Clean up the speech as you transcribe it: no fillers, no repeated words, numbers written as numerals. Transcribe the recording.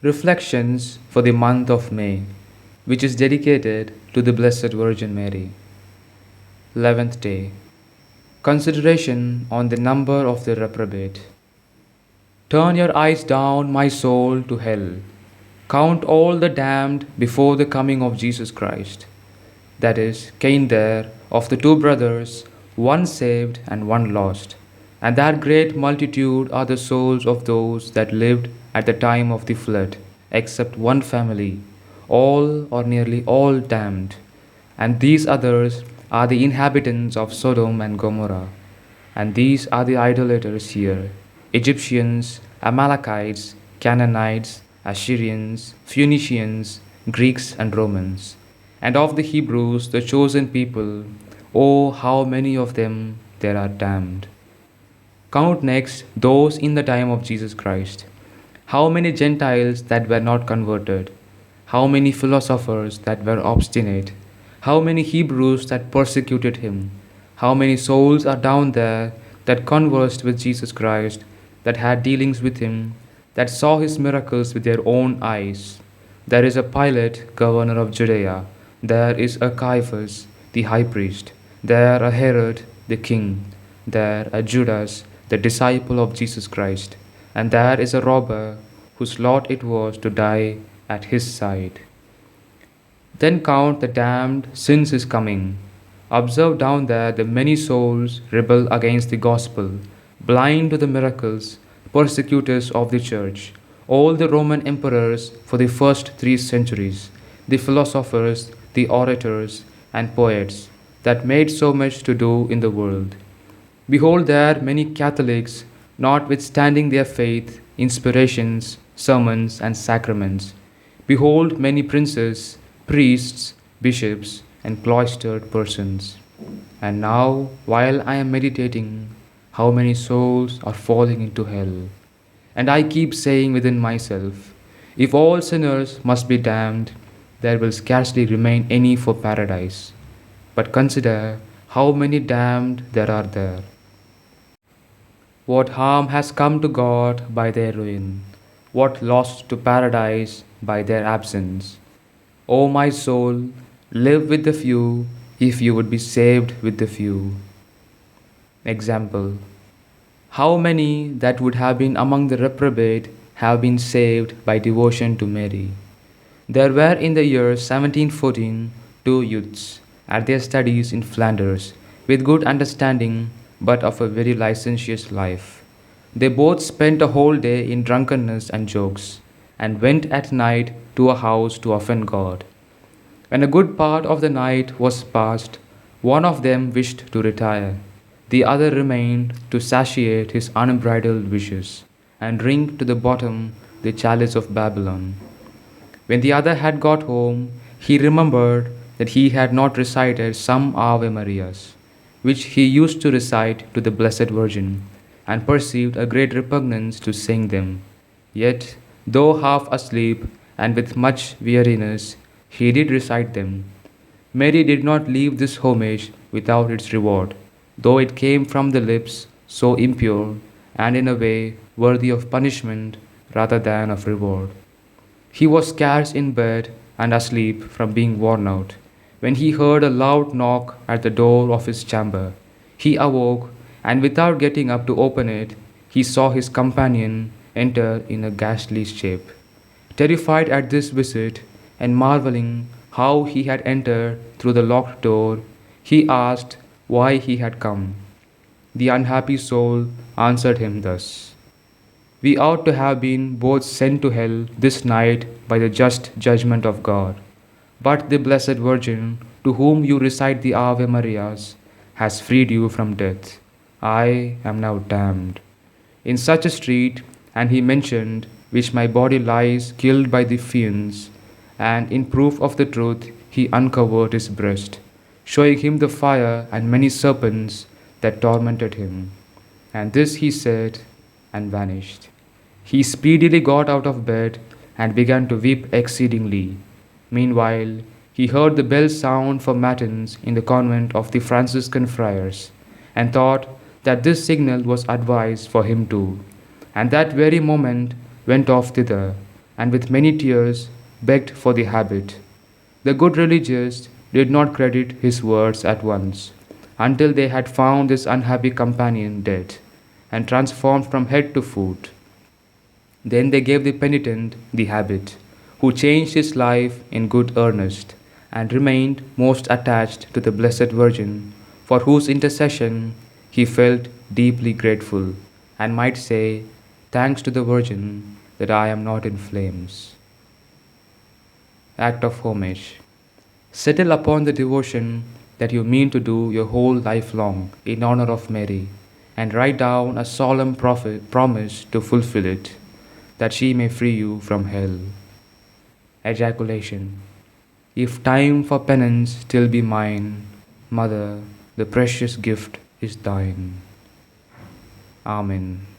Reflections for the month of May, which is dedicated to the Blessed Virgin Mary. 11th day. Consideration on the number of the reprobate. Turn your eyes down, my soul, to hell. Count all the damned before the coming of Jesus Christ. That is, Cain there, of the two brothers, one saved and one lost. And that great multitude are the souls of those that lived at the time of the flood, except one family, all or nearly all damned. And these others are the inhabitants of Sodom and Gomorrah. And these are the idolaters here: Egyptians, Amalekites, Canaanites, Assyrians, Phoenicians, Greeks, and Romans. And of the Hebrews, the chosen people, oh, how many of them there are damned. Count next those in the time of Jesus Christ. How many Gentiles that were not converted? How many philosophers that were obstinate? How many Hebrews that persecuted him? How many souls are down there that conversed with Jesus Christ, that had dealings with him, that saw his miracles with their own eyes? There is a Pilate, governor of Judea. There is a Caiaphas, the high priest. There a Herod, the king. There a Judas, the disciple of Jesus Christ. And there is a robber whose lot it was to die at his side. Then count the damned since his coming. Observe down there the many souls rebel against the gospel, blind to the miracles, persecutors of the church, all the Roman emperors for the first 3 centuries, the philosophers, the orators, and poets that made so much to do in the world. Behold there many Catholics, notwithstanding their faith, inspirations, sermons, and sacraments. Behold many princes, priests, bishops, and cloistered persons. And now, while I am meditating, how many souls are falling into hell. And I keep saying within myself, if all sinners must be damned, there will scarcely remain any for paradise. But consider how many damned there are there. What harm has come to God by their ruin? What loss to paradise by their absence? O my soul, live with the few if you would be saved with the few. Example: how many that would have been among the reprobate have been saved by devotion to Mary? There were in the year 1714 2 youths at their studies in Flanders, with good understanding, but of a very licentious life. They both spent a whole day in drunkenness and jokes, and went at night to a house to offend God. When a good part of the night was past, one of them wished to retire. The other remained to satiate his unbridled wishes, and drink to the bottom the chalice of Babylon. When the other had got home, he remembered that he had not recited some Ave Marias, which he used to recite to the Blessed Virgin, and perceived a great repugnance to sing them. Yet, though half asleep and with much weariness, he did recite them. Mary did not leave this homage without its reward, though it came from the lips so impure and in a way worthy of punishment rather than of reward. He was scarce in bed and asleep from being worn out, when he heard a loud knock at the door of his chamber. He awoke, and without getting up to open it, he saw his companion enter in a ghastly shape. Terrified at this visit, and marveling how he had entered through the locked door, he asked why he had come. The unhappy soul answered him thus: "We ought to have been both sent to hell this night by the just judgment of God. But the Blessed Virgin, to whom you recite the Ave Marias, has freed you from death. I am now damned. In such a street," and he mentioned, "which my body lies killed by the fiends," and in proof of the truth he uncovered his breast, showing him the fire and many serpents that tormented him. And this he said, and vanished. He speedily got out of bed and began to weep exceedingly. Meanwhile, he heard the bell sound for matins in the convent of the Franciscan friars, and thought that this signal was advice for him too, and that very moment went off thither, and with many tears begged for the habit. The good religious did not credit his words at once, until they had found this unhappy companion dead and transformed from head to foot. Then they gave the penitent the habit, who changed his life in good earnest, and remained most attached to the Blessed Virgin, for whose intercession he felt deeply grateful, and might say, "Thanks to the Virgin that I am not in flames." Act of homage. Settle upon the devotion that you mean to do your whole life long in honor of Mary, and write down a solemn promise to fulfill it, that she may free you from hell. Ejaculation. If time for penance still be mine, Mother, the precious gift is thine. Amen.